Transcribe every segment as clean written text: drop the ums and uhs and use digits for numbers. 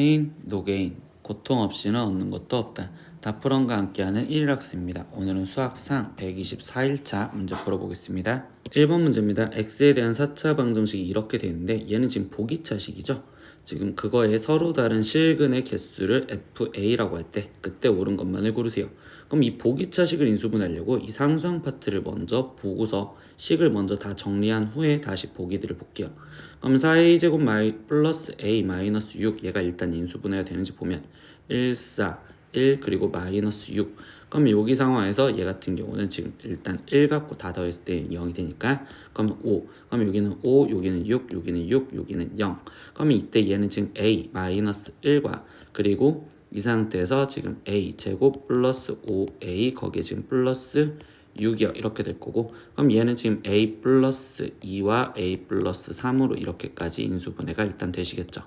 게인, 노 게인, 고통 없이는 얻는 것도 없다. 다프런과 함께하는 1학습입니다. 오늘은 수학상 124일차 문제 풀어보겠습니다. 1번 문제입니다. x에 대한 4차 방정식이 이렇게 되어 있는데 얘는 지금 보기차식이죠. 지금 그거에 서로 다른 실근의 개수를 fa라고 할 때 그때 옳은 것만을 고르세요. 그럼 이 보기차식을 인수분해하려고 이 상수항 파트를 먼저 보고서 식을 먼저 다 정리한 후에 다시 보기들을 볼게요. 그럼 4a제곱 플러스 a 마이너스 6 얘가 일단 인수분해가 되는지 보면 1, 4, 1 그리고 마이너스 6. 그럼 여기 상황에서 얘 같은 경우는 지금 일단 1 갖고 다 더했을 때 0이 되니까 그럼 5. 그럼 여기는 5, 여기는 6, 여기는 6, 여기는 0. 그럼 이때 얘는 지금 a 마이너스 1과 그리고 이 상태에서 지금 a 제곱 플러스 5a 거기에 지금 플러스 6이요 이렇게 될 거고 그럼 얘는 지금 a 플러스 2와 a 플러스 3으로 이렇게까지 인수분해가 일단 되시겠죠.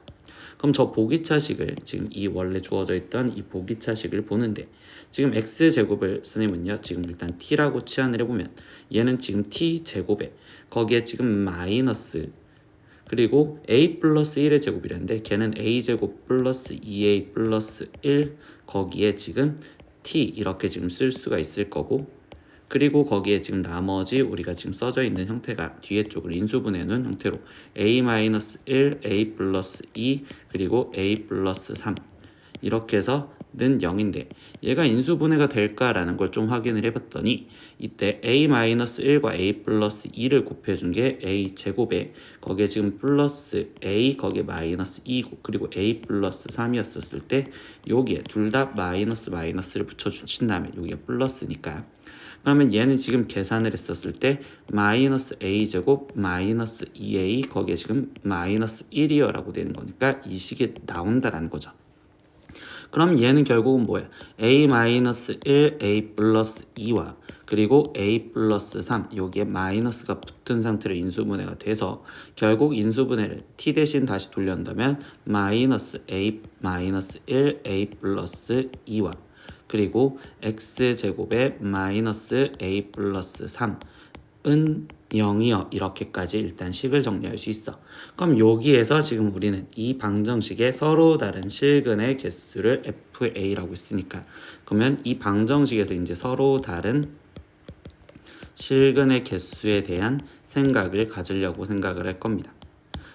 그럼 저 보기차식을 지금 이 원래 주어져 있던 이 보기차식을 보는데 지금 x제곱을 선생님은요 지금 일단 t라고 치환을 해보면 얘는 지금 t제곱에 거기에 지금 마이너스 그리고 a 플러스 1의 제곱이라는데 걔는 a제곱 플러스 2a 플러스 1 거기에 지금 t 이렇게 지금 쓸 수가 있을 거고 그리고 거기에 지금 나머지 우리가 지금 써져 있는 형태가 뒤에 쪽을 인수분해 놓은 형태로 a-1, a 플러스 2 그리고 a 플러스 3 이렇게 해서 는 0인데 얘가 인수분해가 될까라는 걸 좀 확인을 해봤더니 이때 a-1과 a 플러스 2를 곱해준 게 a 제곱에 거기에 지금 플러스 a 거기에 마이너스 2고 그리고 a 플러스 3이었을 때 여기에 둘 다 마이너스를 붙여주신 다음에 여기가 플러스니까 그러면 얘는 지금 계산을 했었을 때 마이너스 a 제곱 마이너스 2a 거기에 지금 마이너스 1이요 라고 되는 거니까 이 식이 나온다라는 거죠. 그럼 얘는 결국은 뭐야? a-1, a 플러스 2와 그리고 a 플러스 3 여기에 마이너스가 붙은 상태로 인수분해가 돼서 결국 인수분해를 t 대신 다시 돌려온다면 마이너스 a 마이너스 1, a 플러스 2와 그리고 x제곱에 마이너스 a 플러스 3은 0이요 이렇게까지 일단 식을 정리할 수 있어. 그럼 여기에서 지금 우리는 이 방정식의 서로 다른 실근의 개수를 fa라고 했으니까 그러면 이 방정식에서 이제 서로 다른 실근의 개수에 대한 생각을 가지려고 생각을 할 겁니다.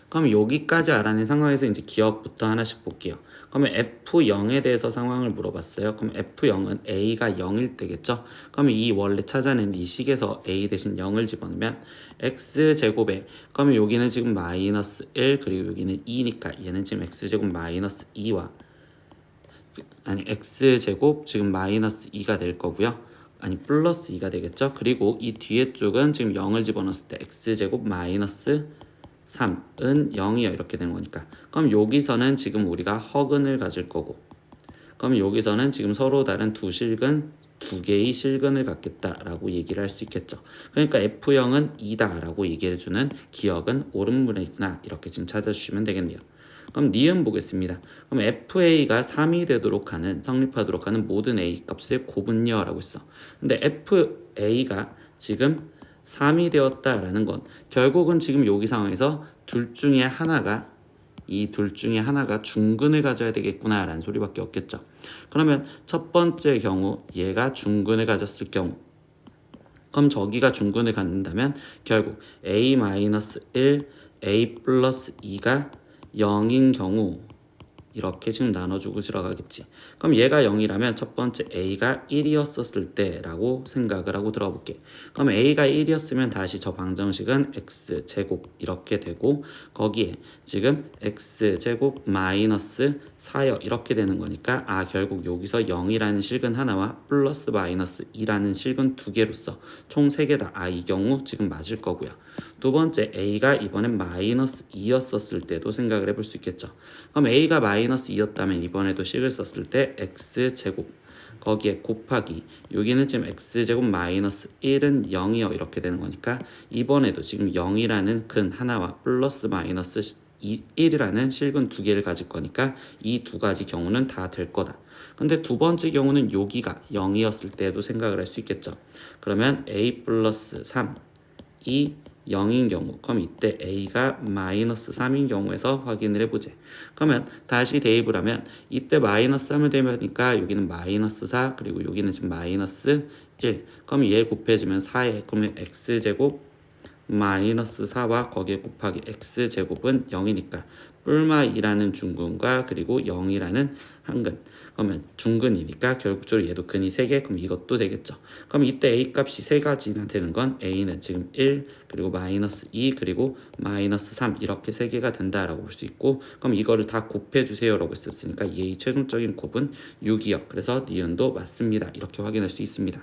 그럼 여기까지 알아낸 상황에서 이제 기억부터 하나씩 볼게요. 그러면 F0에 대해서 상황을 물어봤어요. 그럼 F0은 A가 0일 때겠죠? 그러면 이 원래 찾아낸 이 식에서 A 대신 0을 집어넣으면 X제곱에 그러면 여기는 지금 마이너스 1 그리고 여기는 2니까 얘는 지금 X제곱 마이너스 2와 아니 X제곱 지금 마이너스 2가 될 거고요. 아니 플러스 2가 되겠죠? 그리고 이 뒤에 쪽은 지금 0을 집어넣었을 때 X제곱 마이너스 3은 0이요 이렇게 되는 거니까 그럼 여기서는 지금 우리가 허근을 가질 거고 그럼 여기서는 지금 서로 다른 두 개의 실근을 갖겠다라고 얘기를 할 수 있겠죠. 그러니까 F0은 2다 라고 얘기를 해주는 기억은 옳은 문이구나 이렇게 지금 찾아주시면 되겠네요. 그럼 니은 보겠습니다. 그럼 FA가 3이 되도록 하는 성립하도록 하는 모든 A 값의 곱은요 라고 했어. 근데 FA가 지금 3이 되었다라는 건 결국은 지금 여기 상황에서 이 둘 중에 하나가 중근을 가져야 되겠구나 라는 소리밖에 없겠죠. 그러면 첫 번째 경우 얘가 중근을 가졌을 경우 그럼 저기가 중근을 갖는다면 결국 a-1, a 플러스 2가 0인 경우 이렇게 지금 나눠주고 들어가겠지. 그럼 얘가 0이라면 첫 번째 A가 1이었을 때라고 생각을 하고 들어볼게. 그럼 A가 1이었으면 다시 저 방정식은 X제곱 이렇게 되고 거기에 지금 X제곱 마이너스 4요 이렇게 되는 거니까 결국 여기서 0이라는 실근 하나와 플러스 마이너스 2라는 실근 두 개로서 총 3개다. 이 경우 지금 맞을 거고요. 두 번째 A가 이번엔 마이너스 2였었을 때도 생각을 해볼 수 있겠죠. 그럼 A가 마이너스 2였다면 이번에도 식을 썼을 때 X제곱 거기에 곱하기 여기는 지금 X제곱 마이너스 1은 0이요 이렇게 되는 거니까 이번에도 지금 0이라는 근 하나와 플러스 마이너스 1이라는 실근 두 개를 가질 거니까 이 두 가지 경우는 다 될 거다. 근데 두 번째 경우는 여기가 0이었을 때도 생각을 할 수 있겠죠. 그러면 A 플러스 3이 0인 경우, 그럼 이때 a가 마이너스 3인 경우에서 확인을 해보자. 그러면 다시 대입을 하면 이때 마이너스 3을 대입하니까 여기는 마이너스 4, 그리고 여기는 지금 마이너스 1. 그럼 얘 곱해주면 4에, 그러면 x제곱 마이너스 4와 거기에 곱하기 x제곱은 0이니까 뿔마 2라는 중근과 그리고 0이라는 한근, 그러면 중근이니까 결국적으로 얘도 근이 3개, 그럼 이것도 되겠죠. 그럼 이때 a 값이 3가지나 되는 건 a는 지금 1, 그리고 마이너스 2, 그리고 마이너스 3 이렇게 3개가 된다라고 볼 수 있고, 그럼 이거를 다 곱해주세요 라고 했었으니까 얘의 최종적인 곱은 6이요. 그래서 니은도 맞습니다. 이렇게 확인할 수 있습니다.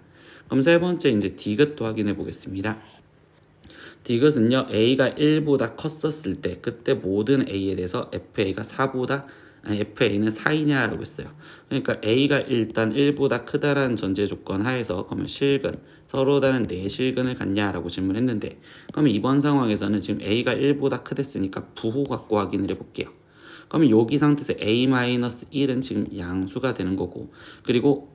그럼 세 번째 이제 디귿도 확인해 보겠습니다. 디귿은요, a가 1보다 컸었을 때 그때 모든 a에 대해서 fa가 4보다 fa는 4이냐라고 했어요. 그러니까 a가 일단 1보다 크다라는 전제 조건 하에서 그러면 실근, 서로 다른 내실근을 갖냐라고 질문했는데, 그러면 이번 상황에서는 지금 a가 1보다 크댔으니까 부호 갖고 확인을 해볼게요. 그러면 여기 상태에서 a-1은 지금 양수가 되는 거고, 그리고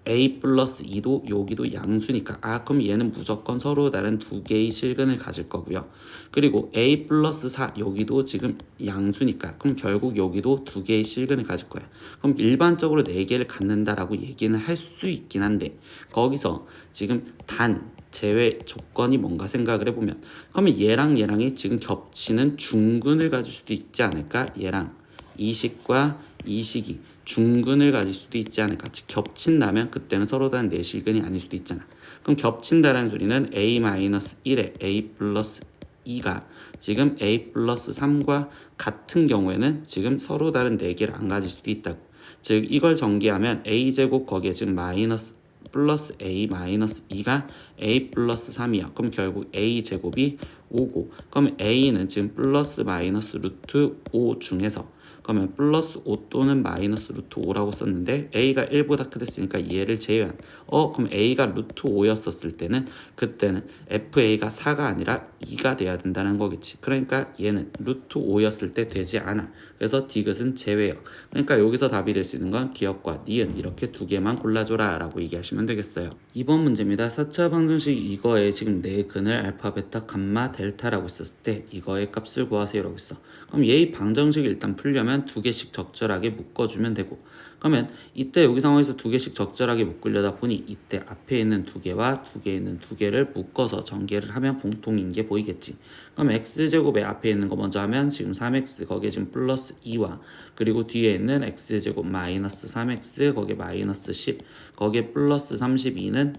a 플러스 2도 여기도 양수니까 그럼 얘는 무조건 서로 다른 두 개의 실근을 가질 거고요. 그리고 a 플러스 4 여기도 지금 양수니까 그럼 결국 여기도 두 개의 실근을 가질 거야. 그럼 일반적으로 4개를 갖는다라고 얘기는 할 수 있긴 한데, 거기서 지금 단 제외 조건이 뭔가 생각을 해보면, 그러면 얘랑이 지금 겹치는 중근을 가질 수도 있지 않을까? 얘랑 이식과 이식이 중근을 가질 수도 있지 않을까. 즉 겹친다면 그때는 서로 다른 내실근이 아닐 수도 있잖아. 그럼 겹친다라는 소리는 a-1에 a 플러스 2가 지금 a 플러스 3과 같은 경우에는 지금 서로 다른 4개를 안 가질 수도 있다고. 즉 이걸 전개하면 a제곱 거기에 지금 마이너스 플러스 a 마이너스 2가 a 플러스 3이야. 그럼 결국 a 제곱이 5고, 그럼 a는 지금 플러스 마이너스 루트 5 중에서, 그러면 플러스 5 또는 마이너스 루트 5라고 썼는데 a가 1보다 크댔으니까 얘를 제외한, 그럼 a가 루트 5였었을 때는 그때는 fa가 4가 아니라 2가 돼야 된다는 거겠지. 그러니까 얘는 루트 5였을 때 되지 않아. 그래서 디귿은 제외요. 그러니까 여기서 답이 될 수 있는 건 기역과 니은 이렇게 두 개만 골라줘라 라고 얘기하시면 되겠어요. 이번 문제입니다. 4차 방정식 이거에 지금 네 근을 알파, 베타, 감마, 델타라고 했었을 때 이거의 값을 구하세요 라고 했어. 그럼 얘의 방정식을 일단 풀려면 두 개씩 적절하게 묶어주면 되고, 그러면 이때 여기 상황에서 두 개씩 적절하게 묶으려다 보니 이때 앞에 있는 두 개와 두 개에 있는 두 개를 묶어서 전개를 하면 공통인 게 보이겠지. 그럼 x제곱에 앞에 있는 거 먼저 하면 지금 3x 거기에 지금 플러스 2와 그리고 뒤에 있는 x제곱 마이너스 3x 거기에 마이너스 10 거기에 플러스 32는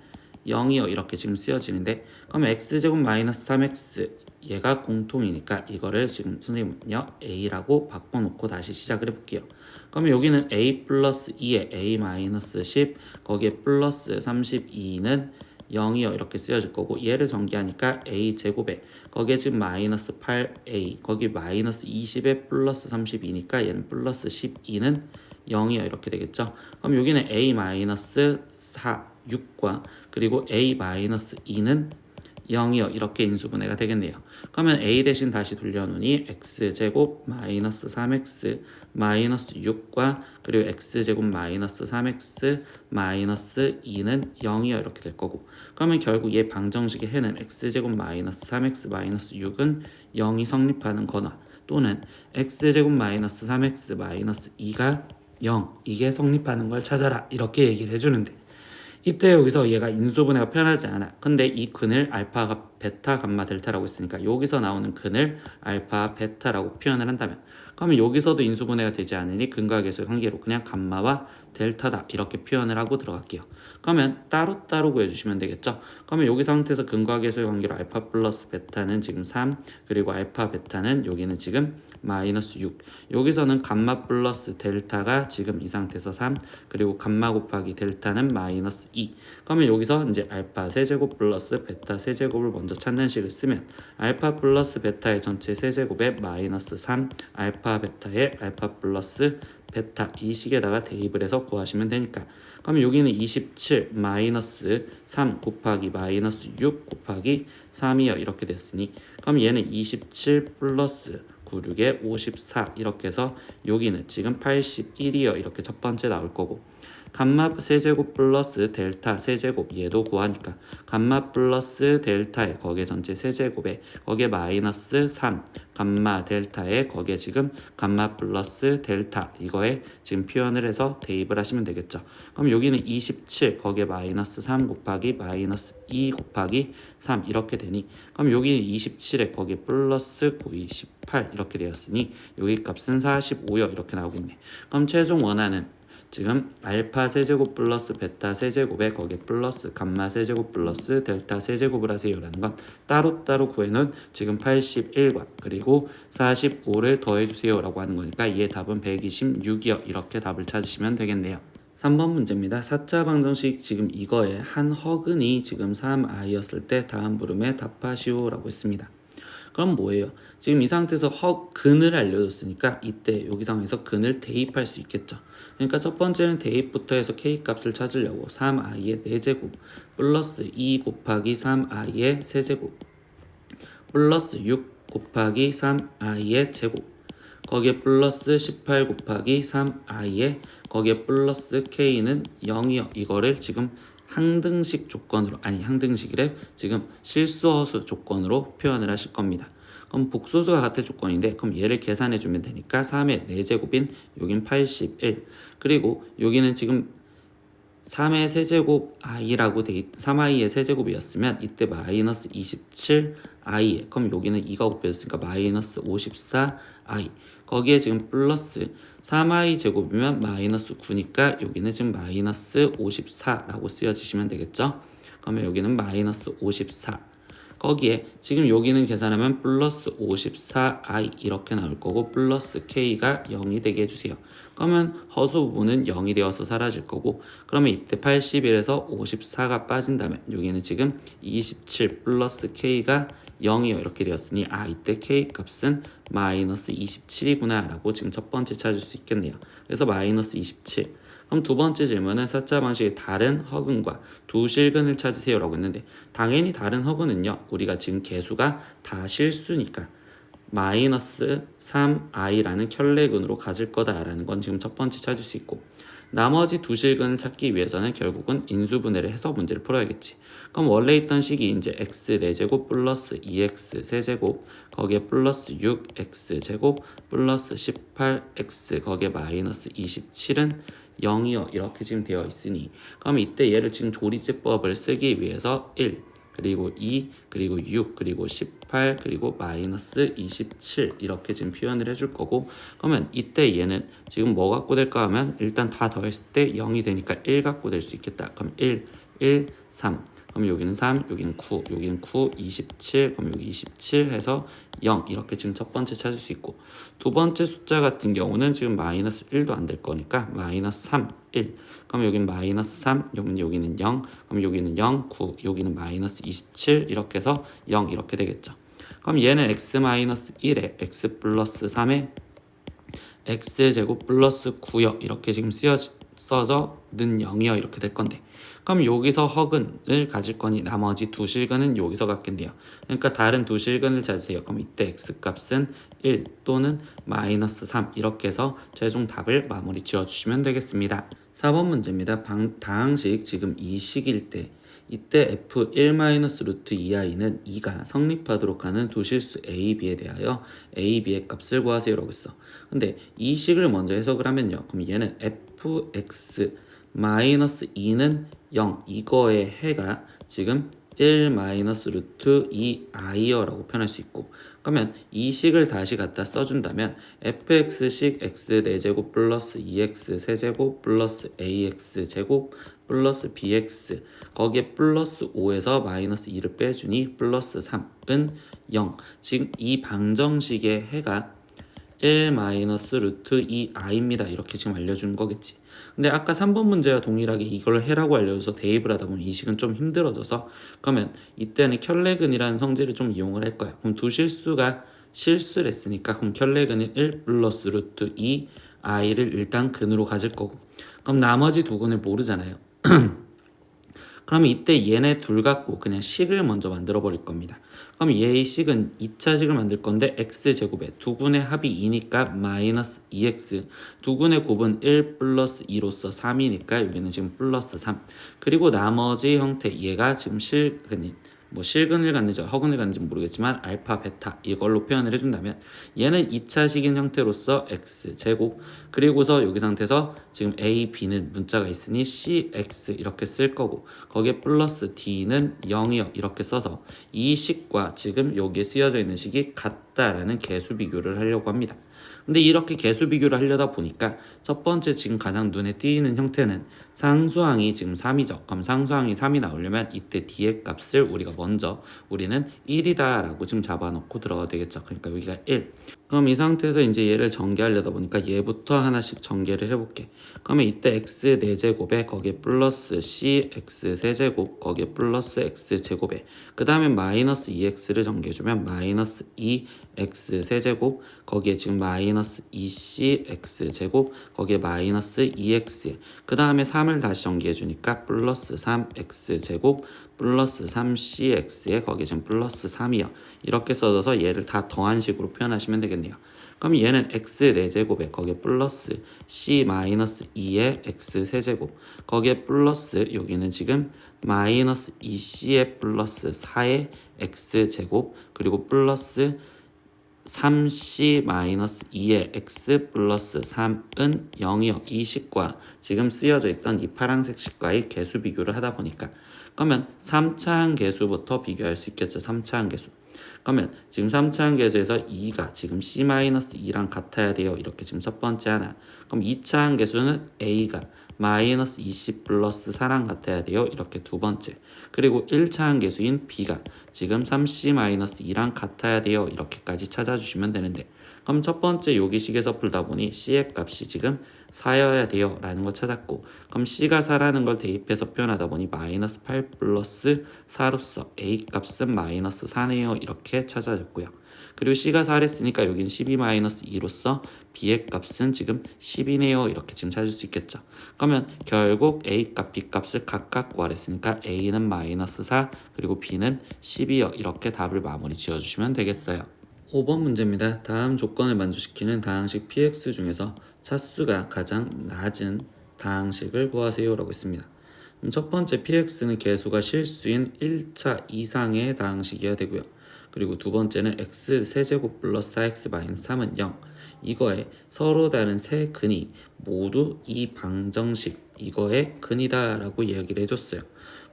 0이요 이렇게 지금 쓰여지는데, 그럼 x제곱 마이너스 3x 얘가 공통이니까 이거를 지금 선생님은요 a라고 바꿔놓고 다시 시작을 해볼게요. 그러면 여기는 a 플러스 2에 a 마이너스 10 거기에 플러스 32는 0이요 이렇게 쓰여질 거고, 얘를 전개하니까 a 제곱에 거기에 지금 마이너스 8a 거기 마이너스 20에 플러스 32니까 얘는 플러스 12는 0이요 이렇게 되겠죠. 그럼 여기는 a 마이너스 4 6과 그리고 a 마이너스 2는 0이요 이렇게 인수분해가 되겠네요. 그러면 a 대신 다시 돌려놓으니 x제곱 마이너스 3x 마이너스 6과 그리고 x제곱 마이너스 3x 마이너스 2는 0이요 이렇게 될 거고, 그러면 결국 얘 방정식의 해는 x제곱 마이너스 3x 마이너스 6은 0이 성립하는 거나, 또는 x제곱 마이너스 3x 마이너스 2가 0 이게 성립하는 걸 찾아라 이렇게 얘기를 해주는데, 이때 여기서 얘가 인수분해가 편하지 않아. 근데 이 근을 알파가 베타, 감마, 델타라고 했으니까 여기서 나오는 근을 알파, 베타라고 표현을 한다면, 그러면 여기서도 인수분해가 되지 않으니 근과 계수의 관계로 그냥 감마와 델타다 이렇게 표현을 하고 들어갈게요. 그러면 따로따로 구해주시면 되겠죠. 그러면 여기 상태에서 근과 계수의 관계로 알파 플러스 베타는 지금 3 그리고 알파 베타는 여기는 지금 마이너스 6, 여기서는 감마 플러스 델타가 지금 이 상태에서 3 그리고 감마 곱하기 델타는 마이너스 2. 그러면 여기서 이제 알파 세제곱 플러스 베타 세제곱을 먼저 찾는 식을 쓰면 알파 플러스 베타의 전체 세제곱에 마이너스 3 알파 베타의 알파 플러스 베타 이 식에다가 대입을 해서 구하시면 되니까, 그러면 여기는 27 마이너스 3 곱하기 마이너스 6 곱하기 3이요 이렇게 됐으니, 그럼 얘는 27 플러스 96에 54 이렇게 해서 여기는 지금 81이요 이렇게 첫 번째 나올 거고, 감마 세제곱 플러스 델타 세제곱 얘도 구하니까 감마 플러스 델타에 거기에 전체 세제곱에 거기에 마이너스 3 감마 델타에 거기에 지금 감마 플러스 델타 이거에 지금 표현을 해서 대입을 하시면 되겠죠. 그럼 여기는 27 거기에 마이너스 3 곱하기 마이너스 2 곱하기 3 이렇게 되니 그럼 여기는 27에 거기에 플러스 9이 18 이렇게 되었으니 여기 값은 45요 이렇게 나오겠네. 그럼 최종 원하는 지금 알파 세제곱 플러스 베타 세제곱에 거기에 플러스 감마 세제곱 플러스 델타 세제곱을 하세요라는 건 따로따로 구해놓은 지금 81과 그리고 45를 더해주세요라고 하는 거니까 이의 답은 126이요. 이렇게 답을 찾으시면 되겠네요. 3번 문제입니다. 4차 방정식 지금 이거에 한 허근이 지금 3i였을 때 다음 물음에 답하시오라고 했습니다. 그럼 뭐예요? 지금 이 상태에서 근을 알려줬으니까 이때 여기 상황에서 근을 대입할 수 있겠죠. 그러니까 첫 번째는 대입부터 해서 k 값을 찾으려고 3i의 4제곱 플러스 2 곱하기 3i의 세제곱 플러스 6 곱하기 3i의 제곱 거기에 플러스 18 곱하기 3i의 거기에 플러스 k는 0이요. 이거를 지금 항등식 조건으로 항등식이래 지금 실수허수 조건으로 표현을 하실 겁니다. 그럼 복소수가 같은 조건인데 그럼 얘를 계산해 주면 되니까 3의 4제곱인 여긴 81 그리고 여기는 지금 3의 세제곱 i라고 돼 3i의 세제곱이었으면 이때 마이너스 27i 그럼 여기는 2가 곱해졌으니까 마이너스 54i 거기에 지금 플러스 3i 제곱이면 마이너스 9니까 여기는 지금 마이너스 54라고 쓰여지시면 되겠죠. 그러면 여기는 마이너스 54 거기에 지금 여기는 계산하면 플러스 54i 이렇게 나올 거고 플러스 k가 0이 되게 해주세요. 그러면 허수 부분은 0이 되어서 사라질 거고 그러면 이때 81에서 54가 빠진다면 여기는 지금 27 플러스 k가 0이요 이렇게 되었으니 이때 k 값은 마이너스 27이구나 라고 지금 첫 번째 찾을 수 있겠네요. 그래서 마이너스 27 그럼 두 번째 질문은 4차 방식의 다른 허근과 두 실근을 찾으세요 라고 했는데 당연히 다른 허근은요 우리가 지금 개수가 다 실수니까 마이너스 3i라는 켤레근으로 가질 거다라는 건 지금 첫 번째 찾을 수 있고 나머지 두 실근을 찾기 위해서는 결국은 인수분해를 해서 문제를 풀어야겠지. 그럼 원래 있던 식이 이제 x 4제곱 플러스 2x 세제곱 거기에 플러스 6x 제곱 플러스 18x 거기에 마이너스 27은 0이요 이렇게 지금 되어 있으니 그럼 이때 얘를 지금 조리제법을 쓰기 위해서 1 그리고 2 그리고 6 그리고 18 그리고 마이너스 27 이렇게 지금 표현을 해줄 거고 그러면 이때 얘는 지금 뭐 갖고 될까 하면 일단 다 더했을 때 0이 되니까 1 갖고 될 수 있겠다. 그럼 1 3 그럼 여기는 3 여기는 9 여기는 9 27 그럼 여기 27 해서 0 이렇게 지금 첫 번째 찾을 수 있고 두 번째 숫자 같은 경우는 지금 마이너스 1도 안 될 거니까 마이너스 3 1 그럼 여기는 마이너스 3 여기는 0 그럼 여기는 0 9 여기는 마이너스 27 이렇게 해서 0 이렇게 되겠죠. 그럼 얘는 x 마이너스 1에 x 플러스 3에 x제곱 플러스 9요 이렇게 지금 써져는 0이요 이렇게 될 건데 그럼 여기서 허근을 가질 거니 나머지 두 실근은 여기서 갖겠네요. 그러니까 다른 두 실근을 찾으세요. 그럼 이때 x값은 1 또는 마이너스 3 이렇게 해서 최종 답을 마무리 지어주시면 되겠습니다. 4번 문제입니다. 다항식 지금 이 식일 때 이때 f1-루트2i는 2가 성립하도록 하는 두 실수 a, b에 대하여 a, b의 값을 구하세요라고 했어. 근데 이 식을 먼저 해석을 하면요. 그럼 얘는 fx 마이너스 2는 0 이거의 해가 지금 1-루트 2i여라고 표현할 수 있고 그러면 이 식을 다시 갖다 써준다면 fx식 x 4제곱 플러스 2x 세제곱 플러스 ax 제곱 플러스 bx 거기에 플러스 5에서 마이너스 2를 빼주니 플러스 3은 0 지금 이 방정식의 해가 1-루트 2i입니다. 이렇게 지금 알려주는 거겠지. 근데 아까 3번 문제와 동일하게 이걸 해라고 알려줘서 대입을 하다 보면 이 식은 좀 힘들어져서 그러면 이때는 켤레근이라는 성질을 좀 이용을 할 거야. 그럼 두 실수가 실수를 했으니까 그럼 켤레근은 1 플러스 루트 2i를 일단 근으로 가질 거고 그럼 나머지 두 근을 모르잖아요. 그러면 이때 얘네 둘 갖고 그냥 식을 먼저 만들어 버릴 겁니다. 그럼 얘의 식은 2차 식을 만들 건데 x제곱에 두군의 합이 2니까 마이너스 2x, 두군의 곱은 1 플러스 2로서 3이니까 여기는 지금 플러스 3. 그리고 나머지 형태 얘가 지금 실근인 뭐 실근을 갖는지 허근을 갖는지 모르겠지만 알파 베타 이걸로 표현을 해준다면 얘는 2차식인 형태로서 x제곱, 그리고서 여기 상태에서 지금 a, b는 문자가 있으니 cx 이렇게 쓸 거고 거기에 플러스 d는 0이요 이렇게 써서 이 식과 지금 여기에 쓰여져 있는 식이 같다라는 개수 비교를 하려고 합니다. 근데 이렇게 개수 비교를 하려다 보니까 첫 번째 지금 가장 눈에 띄는 형태는 상수항이 지금 3이죠. 그럼 상수항이 3이 나오려면 이때 뒤의 값을 우리는 1이다 라고 지금 잡아놓고 들어가야 되겠죠. 그러니까 여기가 1. 그럼 이 상태에서 이제 얘를 전개하려다 보니까 얘부터 하나씩 전개를 해볼게. 그러면 이때 x 4제곱에 거기에 플러스 cx 세제곱 거기에 플러스 x제곱에 그 다음에 마이너스 2x를 전개해주면 마이너스 2x 세제곱 거기에 지금 마이너스 2cx 제곱 거기에 마이너스 2x 그 다음에 3을 다시 전개해주니까 플러스 3x 제곱 플러스 3cx에 거기에 지금 플러스 3이요. 이렇게 써져서 얘를 다 더한 식으로 표현하시면 되겠네요. 그럼 얘는 x 4제곱에 거기에 플러스 c 마이너스 2의 x 세제곱 거기에 플러스 여기는 지금 마이너스 2c의 플러스 4의 x제곱 그리고 플러스 3c 마이너스 2의 x 플러스 3은 0이요. 이 식과 지금 쓰여져 있던 이 파란색 식과의 개수 비교를 하다 보니까 그러면 3차항 개수부터 비교할 수 있겠죠. 3차항 개수. 그러면 지금 3차항 개수에서 2가 지금 c-2랑 같아야 돼요. 이렇게 지금 첫 번째 하나. 그럼 2차항 개수는 a가 마이너스 20 플러스 4랑 같아야 돼요. 이렇게 두 번째. 그리고 1차항 개수인 b가 지금 3c-2랑 같아야 돼요. 이렇게까지 찾아주시면 되는데 그럼 첫 번째 요기식에서 풀다 보니 c의 값이 지금 4여야 돼요 라는 거 찾았고 그럼 c가 4라는 걸 대입해서 표현하다 보니 마이너스 8 플러스 4로서 a 값은 마이너스 4네요 이렇게 찾아졌고요. 그리고 c가 4랬으니까 여긴 12-2로서 b의 값은 지금 10이네요 이렇게 지금 찾을 수 있겠죠. 그러면 결국 a 값, b 값을 각각 구하랬으니까 a는 마이너스 4 그리고 b는 10이요 이렇게 답을 마무리 지어주시면 되겠어요. 5번 문제입니다. 다음 조건을 만족시키는 다항식 px 중에서 차수가 가장 낮은 다항식을 구하세요 라고 했습니다. 그럼 첫 번째 px는 개수가 실수인 1차 이상의 다항식이어야 되고요. 그리고 두 번째는 x 세제곱 플러스 4x 마이너스 3은 0. 이거에 서로 다른 세 근이 모두 이 방정식 이거의 근이다 라고 이야기를 해줬어요.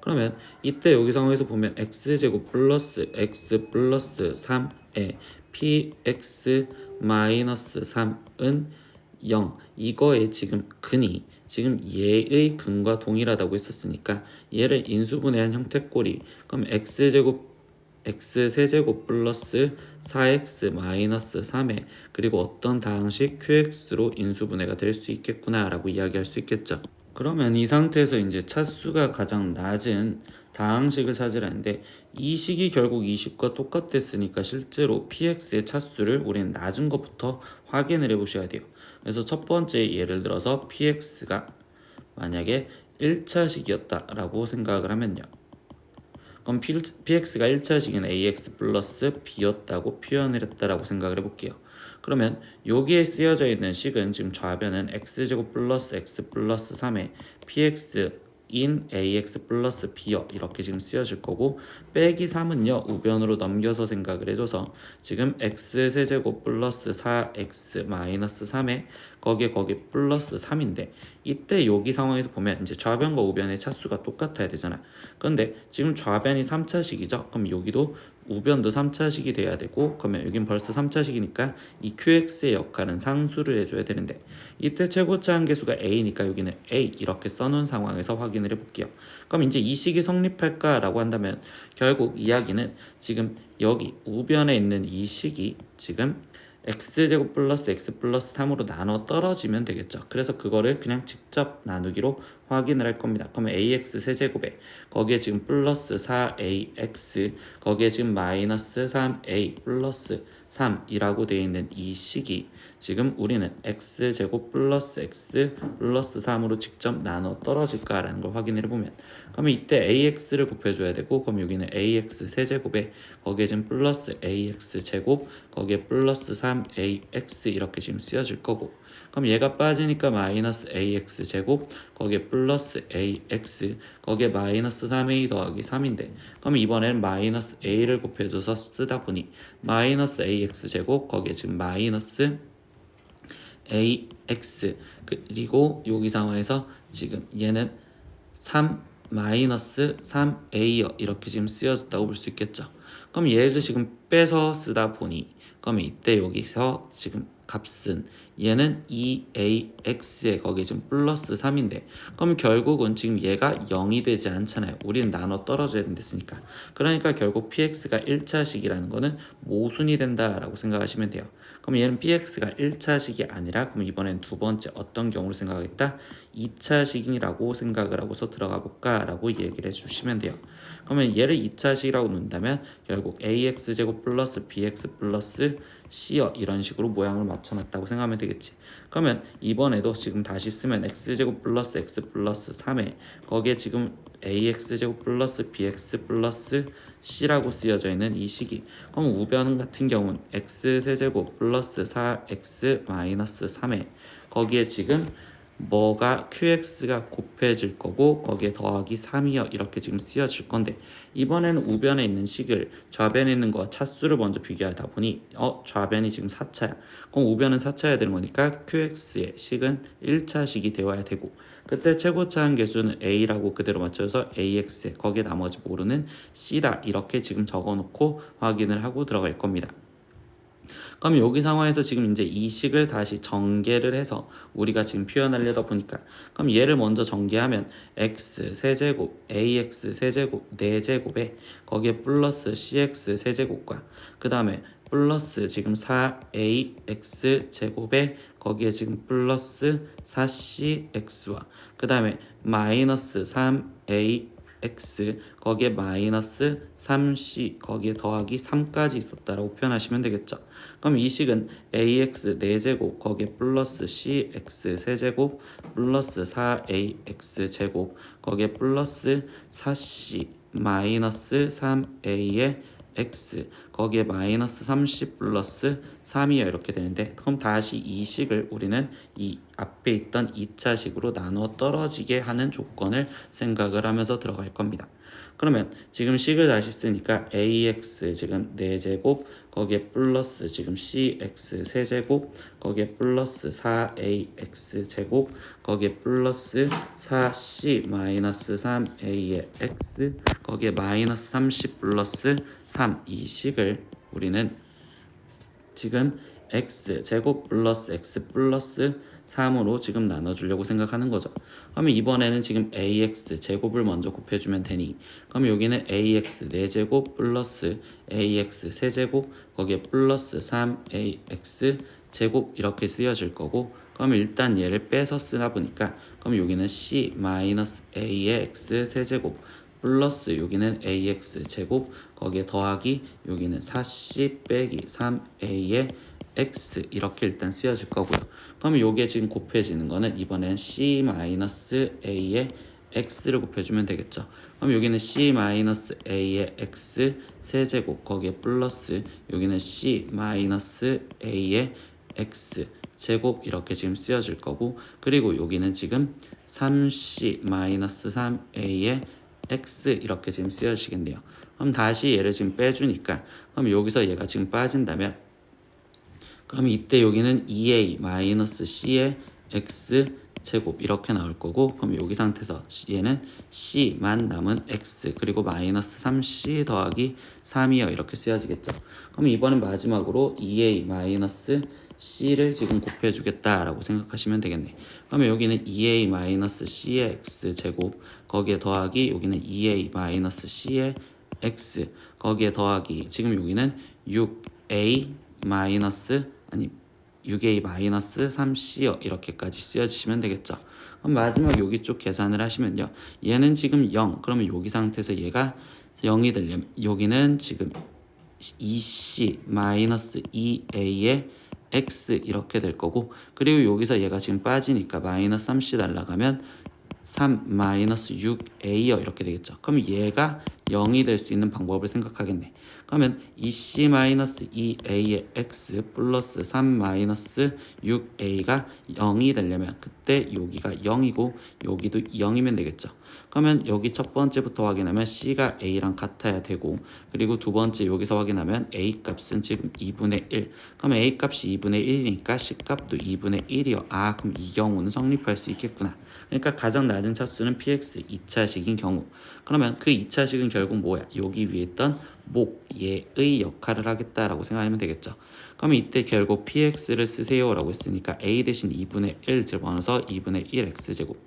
그러면 이때 여기 상황에서 보면 x제곱 플러스 x 플러스 3에 px 마이너스 3은 0 이거의 지금 근이 지금 얘의 근과 동일하다고 했었으니까 얘를 인수분해한 형태꼴이 그럼 x 세제곱 플러스 4x 마이너스 3에 그리고 어떤 다항식 qx로 인수분해가 될 수 있겠구나 라고 이야기할 수 있겠죠. 그러면 이 상태에서 이제 차수가 가장 낮은 다항식을 찾으라는데 이 식이 결국 이 식과 똑같았으니까 실제로 px의 차수를 우리는 낮은 것부터 확인을 해 보셔야 돼요. 그래서 첫 번째 예를 들어서 px가 만약에 1차식이었다 라고 생각을 하면요. 그럼 px가 1차식인 ax 플러스 b였다고 표현을 했다라고 생각을 해볼게요. 그러면 여기에 쓰여져 있는 식은 지금 좌변은 x제곱 플러스 x 플러스 3에 px 인 ax 플러스 b요 이렇게 지금 쓰여질 거고 빼기 3은요 우변으로 넘겨서 생각을 해줘서 지금 x 세제곱 플러스 4x 마이너스 3에 거기 플러스 3인데 이때 여기 상황에서 보면 이제 좌변과 우변의 차수가 똑같아야 되잖아. 그런데 지금 좌변이 3차식이죠. 그럼 여기도 우변도 3차식이 돼야 되고 그러면 여긴 벌써 3차식이니까 이 qx의 역할은 상수를 해줘야 되는데 이때 최고차 한계수가 a니까 여기는 a 이렇게 써놓은 상황에서 확인을 해볼게요. 그럼 이제 이 식이 성립할까라고 한다면 결국 이야기는 지금 여기 우변에 있는 이 식이 지금 x제곱 플러스 x 플러스 3으로 나눠 떨어지면 되겠죠. 그래서 그거를 그냥 직접 나누기로 확인을 할 겁니다. 그러면 ax 세제곱에 거기에 지금 플러스 4ax 거기에 지금 마이너스 3a 플러스 3이라고 되어 있는 이 식이 지금 우리는 x제곱 플러스 x 플러스 3으로 직접 나눠 떨어질까라는 걸 확인을 해보면, 그러면 이때 ax를 곱해줘야 되고, 그럼 여기는 ax 세제곱에 거기에 지금 플러스 ax 제곱 거기에 플러스 3ax 이렇게 지금 쓰여질 거고, 그럼 얘가 빠지니까 마이너스 ax 제곱 거기에 플러스 ax 거기에 마이너스 3a 더하기 3인데, 그럼 이번엔 마이너스 a를 곱해줘서 쓰다 보니 마이너스 ax 제곱 거기에 지금 마이너스 ax, 그리고 여기 상황에서 지금 얘는 3 마이너스 3a 이렇게 지금 쓰여졌다고 볼 수 있겠죠. 그럼 얘를 지금 빼서 쓰다 보니, 그러면 이때 여기서 지금 값은 얘는 2ax에 거기에 지금 플러스 3인데, 그럼 결국은 지금 얘가 0이 되지 않잖아요. 우리는 나눠 떨어져야 된댔으니까. 그러니까 결국 px가 1차식이라는 거는 모순이 된다라고 생각하시면 돼요. 그럼 얘는 px가 1차식이 아니라, 그럼 이번엔 두 번째 어떤 경우를 생각하겠다? 2차식이라고 생각을 하고서 들어가 볼까? 라고 얘기를 해주시면 돼요. 그러면 얘를 2차식이라고 놓는다면 결국 ax제곱 플러스 bx 플러스 c여 이런 식으로 모양을 맞춰놨다고 생각하면 되겠지. 그러면 이번에도 지금 다시 쓰면 x제곱 플러스 x 플러스 3에 거기에 지금 ax제곱 플러스 bx 플러스 c라고 쓰여져 있는 이 식이, 그럼 우변 같은 경우는 x세제곱 플러스 4x 마이너스 3에 거기에 지금 뭐가 qx가 곱해질 거고 거기에 더하기 3이요 이렇게 지금 쓰여질 건데, 이번에는 우변에 있는 식을 좌변에 있는 거와 차수를 먼저 비교하다 보니 좌변이 지금 4차야. 그럼 우변은 4차여야 되는 거니까 qx의 식은 1차식이 되어야 되고, 그때 최고차 한계수는 a라고 그대로 맞춰서 ax에 거기에 나머지 모르는 c다 이렇게 지금 적어놓고 확인을 하고 들어갈 겁니다. 그럼 여기 상황에서 지금 이제 이 식을 다시 전개를 해서 우리가 지금 표현하려다 보니까, 그럼 얘를 먼저 전개하면 x 세제곱 ax 세제곱 4제곱에 거기에 플러스 cx 세제곱과 그 다음에 플러스 지금 4ax 제곱에 거기에 지금 플러스 4cx와 그 다음에 마이너스 3a x 거기에 마이너스 3c 거기에 더하기 3까지 있었다라고 표현하시면 되겠죠. 그럼 이 식은 ax 4제곱 거기에 플러스 cx 세제곱 플러스 4ax 제곱 거기에 플러스 4c 마이너스 3a의 x 거기에 마이너스 30 플러스 3이요 이렇게 되는데, 그럼 다시 이 식을 우리는 이 앞에 있던 2차식으로 나눠 떨어지게 하는 조건을 생각을 하면서 들어갈 겁니다. 그러면 지금 식을 다시 쓰니까 ax 지금 4제곱 거기에 플러스 지금 cx 세제곱 거기에 플러스 4ax 제곱 거기에 플러스 4c 마이너스 3a의 x 거기에 마이너스 30 플러스 3 이 식을 우리는 지금 x 제곱 플러스 x 플러스 3으로 지금 나눠주려고 생각하는 거죠. 그러면 이번에는 지금 ax 제곱을 먼저 곱해주면 되니, 그러면 여기는 ax 4제곱 플러스 ax 세제곱 거기에 플러스 3ax 제곱 이렇게 쓰여질 거고, 그럼 일단 얘를 빼서 쓰다 보니까 그럼 여기는 c 마이너스 a의 x 세제곱 플러스 여기는 ax 제곱 거기에 더하기 여기는 4c 빼기 3a의 x 이렇게 일단 쓰여질 거고요. 그러면 요게 지금 곱해지는 거는 이번엔 c-a의 x를 곱해주면 되겠죠. 그럼 여기는 c-a의 x 세제곱 거기에 플러스 여기는 c-a의 x 제곱 이렇게 지금 쓰여질 거고, 그리고 여기는 지금 3c-3a의 x 이렇게 지금 쓰여지겠네요. 그럼 다시 얘를 지금 빼주니까, 그럼 여기서 얘가 지금 빠진다면 그럼 이때 여기는 2a-c의 x 제곱 이렇게 나올 거고, 그럼 여기 상태에서 얘는 c만 남은 x 그리고 마이너스 3c 더하기 3이요 이렇게 쓰여지겠죠. 그럼 이번엔 마지막으로 2a-c를 지금 곱해주겠다라고 생각하시면 되겠네. 그러면 여기는 2a-c의 x 제곱 거기에 더하기 여기는 2a-c의 x 거기에 더하기 지금 여기는 6a-3c요 이렇게까지 쓰여주시면 되겠죠. 그럼 마지막 여기 쪽 계산을 하시면요, 얘는 지금 0 그러면 여기 상태에서 얘가 0이 되려면 여기는 지금 2c 마이너스 2a의 x 이렇게 될 거고, 그리고 여기서 얘가 지금 빠지니까 마이너스 3c 날라가면 3 마이너스 6a요 이렇게 되겠죠. 그럼 얘가 0이 될 수 있는 방법을 생각하겠네. 그러면 2c 마이너스 2a의 x 플러스 3 마이너스 6a가 0이 되려면 그때 여기가 0이고 여기도 0이면 되겠죠. 그러면 여기 첫 번째부터 확인하면 c가 a랑 같아야 되고, 그리고 두 번째 여기서 확인하면 a 값은 지금 2분의 1. 그럼 a 값이 2분의 1이니까 c 값도 2분의 1이요. 아, 그럼 이 경우는 성립할 수 있겠구나. 그러니까 가장 낮은 차수는 px 2차식인 경우. 그러면 그 2차식은 결국 뭐야? 여기 위에 있던 목 얘의 역할을 하겠다라고 생각하면 되겠죠. 그러면 이때 결국 px를 쓰세요 라고 했으니까 a 대신 2분의 1 집어넣어서 2분의 1x제곱,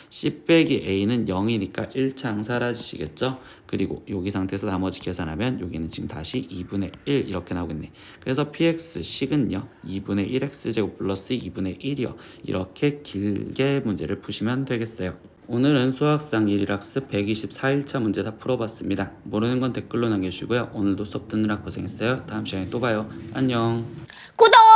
c 빼기 a는 0이니까 1창 사라지시겠죠. 그리고 여기 상태에서 나머지 계산하면 여기는 지금 다시 2분의 1 이렇게 나오겠네. 그래서 px 식은요 2분의 1x제곱 플러스 2분의 1이요. 이렇게 길게 문제를 푸시면 되겠어요. 오늘은 수학상 1일학습 124일차 문제 다 풀어봤습니다. 모르는 건 댓글로 남겨주시고요. 오늘도 수업 듣느라 고생했어요. 다음 시간에 또 봐요. 안녕. 구독!